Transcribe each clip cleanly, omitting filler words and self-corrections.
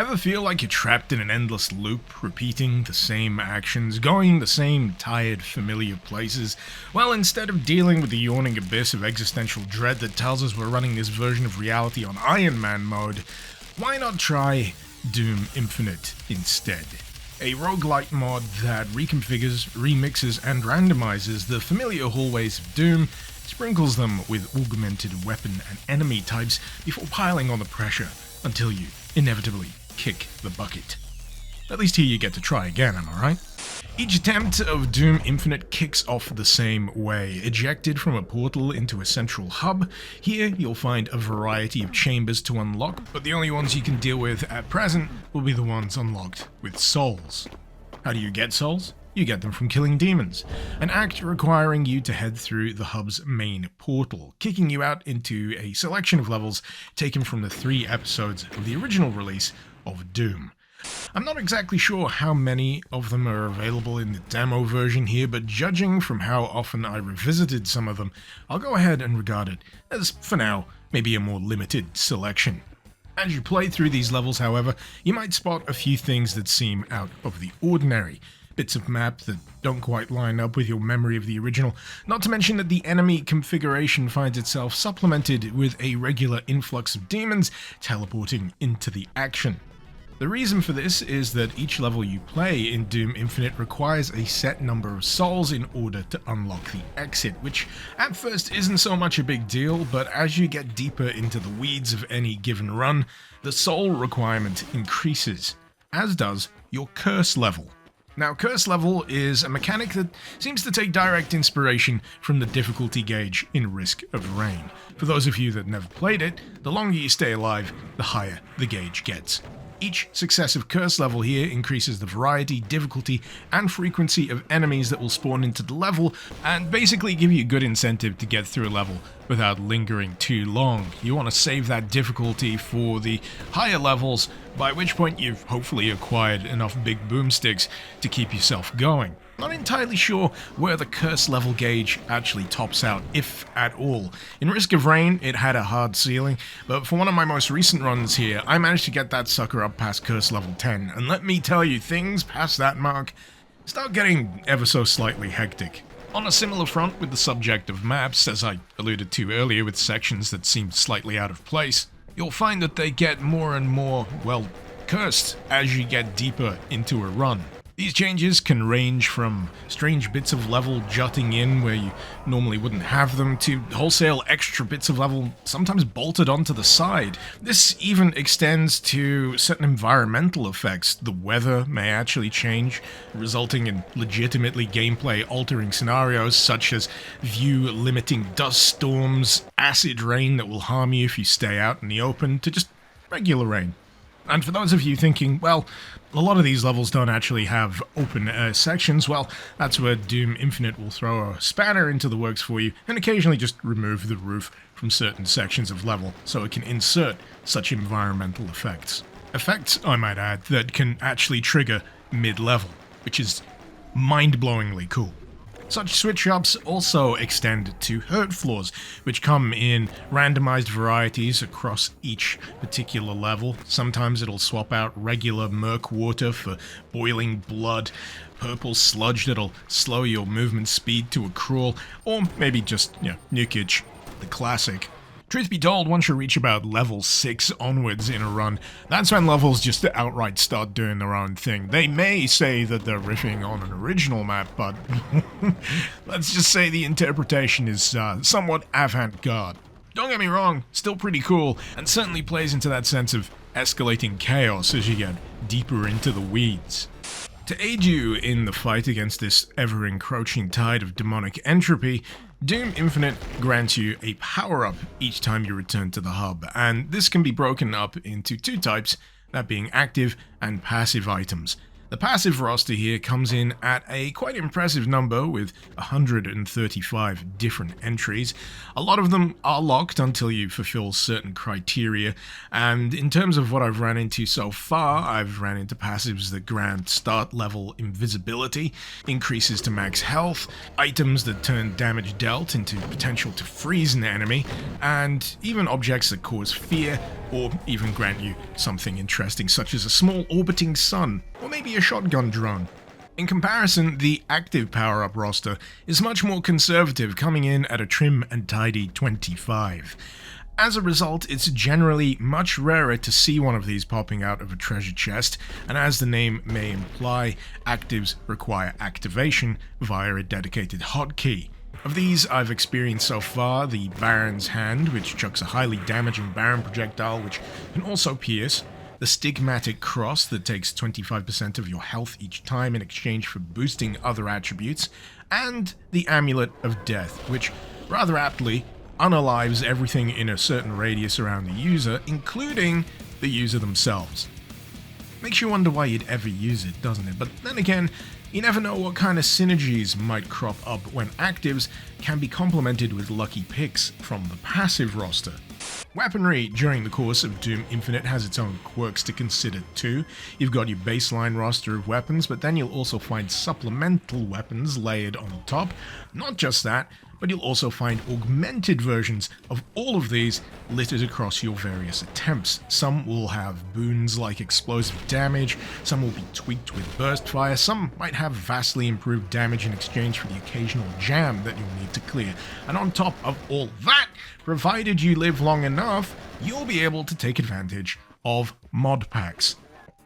Ever feel like you're trapped in an endless loop, repeating the same actions, going the same tired, familiar places? Well, instead of dealing with the yawning abyss of existential dread that tells us we're running this version of reality on Iron Man mode, why not try Doom Infinite instead? A roguelite mod that reconfigures, remixes, and randomizes the familiar hallways of Doom, sprinkles them with augmented weapon and enemy types before piling on the pressure until you inevitably kick the bucket. At least here you get to try again, am I right? Each attempt of Doom Infinite kicks off the same way. Ejected from a portal into a central hub, here you'll find a variety of chambers to unlock, but the only ones you can deal with at present will be the ones unlocked with souls. How do you get souls? You get them from killing demons, an act requiring you to head through the hub's main portal, kicking you out into a selection of levels taken from the 3 episodes of the original release of Doom. I'm not exactly sure how many of them are available in the demo version here, but judging from how often I revisited some of them, I'll go ahead and regard it as, for now, maybe a more limited selection. As you play through these levels, however, you might spot a few things that seem out of the ordinary. Bits of map that don't quite line up with your memory of the original, not to mention that the enemy configuration finds itself supplemented with a regular influx of demons teleporting into the action. The reason for this is that each level you play in Doom Infinite requires a set number of souls in order to unlock the exit, which at first isn't so much a big deal, but as you get deeper into the weeds of any given run, the soul requirement increases, as does your curse level. Now, curse level is a mechanic that seems to take direct inspiration from the difficulty gauge in Risk of Rain. For those of you that never played it, the longer you stay alive, the higher the gauge gets. Each successive curse level here increases the variety, difficulty, and frequency of enemies that will spawn into the level, and basically give you good incentive to get through a level without lingering too long. You want to save that difficulty for the higher levels, by which point you've hopefully acquired enough big boomsticks to keep yourself going. Not entirely sure where the curse level gauge actually tops out, if at all. In Risk of Rain, it had a hard ceiling, but for one of my most recent runs here, I managed to get that sucker up past curse level 10, and let me tell you, things past that mark start getting ever so slightly hectic. On a similar front with the subject of maps, as I alluded to earlier with sections that seemed slightly out of place, you'll find that they get more and more, well, cursed as you get deeper into a run. These changes can range from strange bits of level jutting in where you normally wouldn't have them, to wholesale extra bits of level sometimes bolted onto the side. This even extends to certain environmental effects. The weather may actually change, resulting in legitimately gameplay-altering scenarios such as view-limiting dust storms, acid rain that will harm you if you stay out in the open, to just regular rain. And for those of you thinking, well, a lot of these levels don't actually have open sections, well, that's where Doom Infinite will throw a spanner into the works for you and occasionally just remove the roof from certain sections of level so it can insert such environmental effects. Effects, I might add, that can actually trigger mid-level, which is mind-blowingly cool. Such switch-ups also extend to hurt floors, which come in randomized varieties across each particular level. Sometimes it'll swap out regular murk water for boiling blood, purple sludge that'll slow your movement speed to a crawl, or maybe just, nukage, the classic. Truth be told, once you reach about level 6 onwards in a run, that's when levels just outright start doing their own thing. They may say that they're riffing on an original map, but let's just say the interpretation is somewhat avant-garde. Don't get me wrong, still pretty cool, and certainly plays into that sense of escalating chaos as you get deeper into the weeds. To aid you in the fight against this ever-encroaching tide of demonic entropy, Doom Infinite grants you a power-up each time you return to the hub, and this can be broken up into 2 types, that being active and passive items. The passive roster here comes in at a quite impressive number with 135 different entries. A lot of them are locked until you fulfill certain criteria, and in terms of what I've ran into so far, I've ran into passives that grant start level invisibility, increases to max health, items that turn damage dealt into potential to freeze an enemy, and even objects that cause fear or even grant you something interesting such as a small orbiting sun or maybe a shotgun drone. In comparison, the active power-up roster is much more conservative, coming in at a trim and tidy 25. As a result, it's generally much rarer to see one of these popping out of a treasure chest, and as the name may imply, actives require activation via a dedicated hotkey. Of these I've experienced so far the Baron's Hand, which chucks a highly damaging Baron projectile which can also pierce, the Stigmatic Cross that takes 25% of your health each time in exchange for boosting other attributes, and the Amulet of Death, which rather aptly unalives everything in a certain radius around the user, including the user themselves. Makes you wonder why you'd ever use it, doesn't it? But then again, you never know what kind of synergies might crop up when actives can be complemented with lucky picks from the passive roster. Weaponry during the course of Doom Infinite has its own quirks to consider too. You've got your baseline roster of weapons, but then you'll also find supplemental weapons layered on top. Not just that, but you'll also find augmented versions of all of these littered across your various attempts. Some will have boons like explosive damage, some will be tweaked with burst fire, some might have vastly improved damage in exchange for the occasional jam that you'll need to clear. And on top of all that, provided you live long enough, you'll be able to take advantage of Modpacks.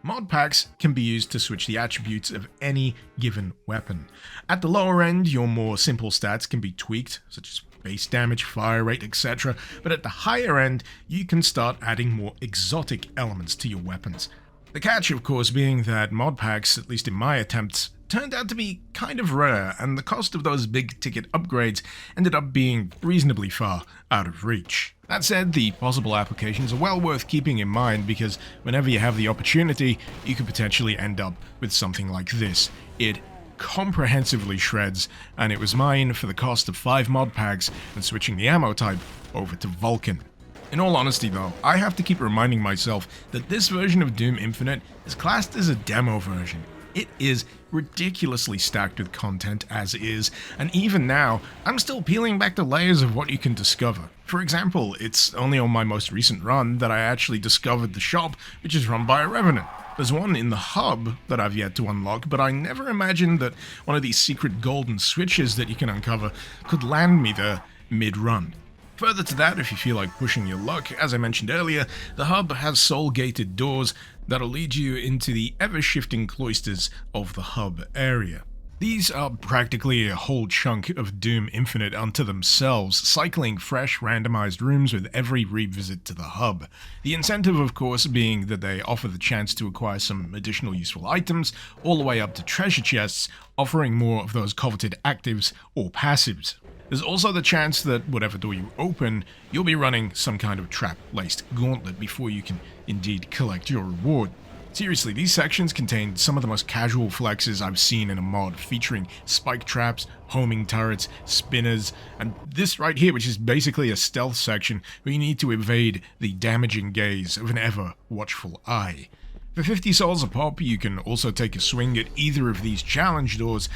Modpacks can be used to switch the attributes of any given weapon. At the lower end, your more simple stats can be tweaked, such as base damage, fire rate, etc., but at the higher end, you can start adding more exotic elements to your weapons. The catch, of course, being that Modpacks, at least in my attempts, turned out to be kind of rare, and the cost of those big-ticket upgrades ended up being reasonably far out of reach. That said, the possible applications are well worth keeping in mind because whenever you have the opportunity, you could potentially end up with something like this. It comprehensively shreds, and it was mine for the cost of 5 mod packs and switching the ammo type over to Vulcan. In all honesty though, I have to keep reminding myself that this version of Doom Infinite is classed as a demo version. It is ridiculously stacked with content as is, and even now, I'm still peeling back the layers of what you can discover. For example, it's only on my most recent run that I actually discovered the shop, which is run by a Revenant. There's one in the hub that I've yet to unlock, but I never imagined that one of these secret golden switches that you can uncover could land me there mid-run. Further to that, if you feel like pushing your luck, as I mentioned earlier, the hub has soul-gated doors that'll lead you into the ever-shifting cloisters of the hub area. These are practically a whole chunk of Doom Infinite unto themselves, cycling fresh randomized rooms with every revisit to the hub. The incentive, of course, being that they offer the chance to acquire some additional useful items, all the way up to treasure chests, offering more of those coveted actives or passives. There's also the chance that whatever door you open, you'll be running some kind of trap-laced gauntlet before you can indeed collect your reward. Seriously, these sections contain some of the most casual flexes I've seen in a mod, featuring spike traps, homing turrets, spinners, and this right here, which is basically a stealth section where you need to evade the damaging gaze of an ever-watchful eye. For 50 souls a pop, you can also take a swing at either of these challenge doors,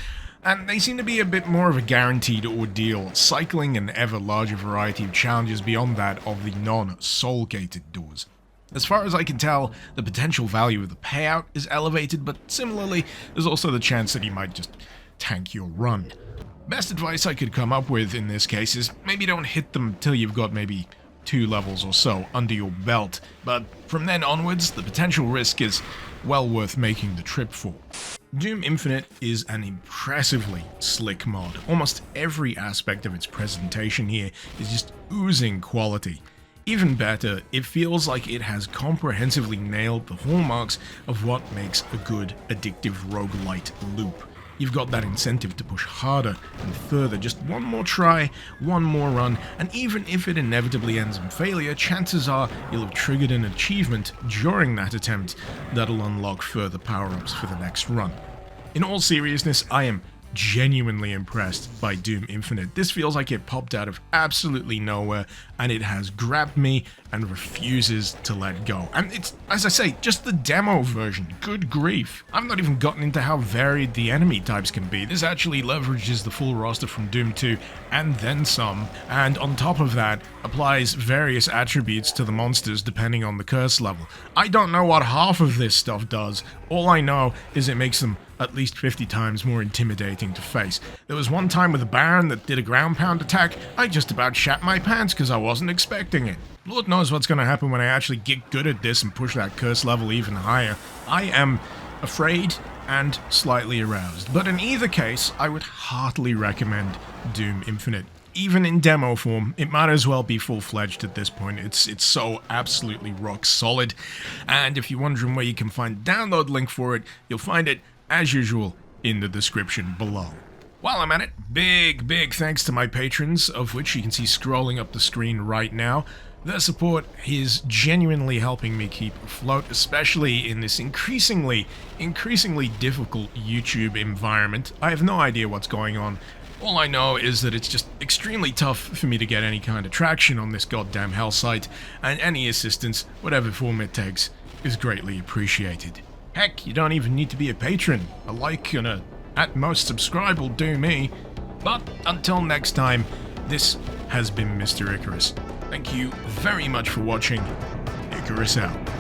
and they seem to be a bit more of a guaranteed ordeal, cycling an ever larger variety of challenges beyond that of the non-soul-gated doors. As far as I can tell, the potential value of the payout is elevated, but similarly, there's also the chance that you might just tank your run. Best advice I could come up with in this case is maybe don't hit them till you've got maybe 2 levels or so under your belt, but from then onwards, the potential risk is well worth making the trip for. Doom Infinite is an impressively slick mod. Almost every aspect of its presentation here is just oozing quality. Even better, it feels like it has comprehensively nailed the hallmarks of what makes a good addictive roguelite loop. you've got that incentive to push harder and further. Just one more try, one more run, and even if it inevitably ends in failure, chances are you'll have triggered an achievement during that attempt that'll unlock further power-ups for the next run. In all seriousness, I am genuinely impressed by Doom Infinite. This feels like it popped out of absolutely nowhere, and it has grabbed me and refuses to let go. And it's, as I say, just the demo version. Good grief. I've not even gotten into how varied the enemy types can be. This actually leverages the full roster from Doom 2 and then some, and on top of that, applies various attributes to the monsters depending on the curse level. I don't know what half of this stuff does. All I know is it makes them at least 50 times more intimidating to face. There was one time with a Baron that did a ground pound attack, I just about shat my pants because I wasn't expecting it. Lord knows what's going to happen when I actually get good at this and push that curse level even higher. I am afraid and slightly aroused, but in either case, I would heartily recommend Doom Infinite. Even in demo form, it might as well be full-fledged at this point. It's so absolutely rock solid. And if you're wondering where you can find the download link for it, you'll find it as usual, in the description below. While I'm at it, big thanks to my patrons, of which you can see scrolling up the screen right now. Their support is genuinely helping me keep afloat, especially in this increasingly difficult YouTube environment. I have no idea what's going on. All I know is that it's just extremely tough for me to get any kind of traction on this goddamn hell site, and any assistance, whatever form it takes, is greatly appreciated. Heck, you don't even need to be a patron. A like and a at most subscribe will do me. But until next time, this has been Mr. Icarus. Thank you very much for watching. Icarus out.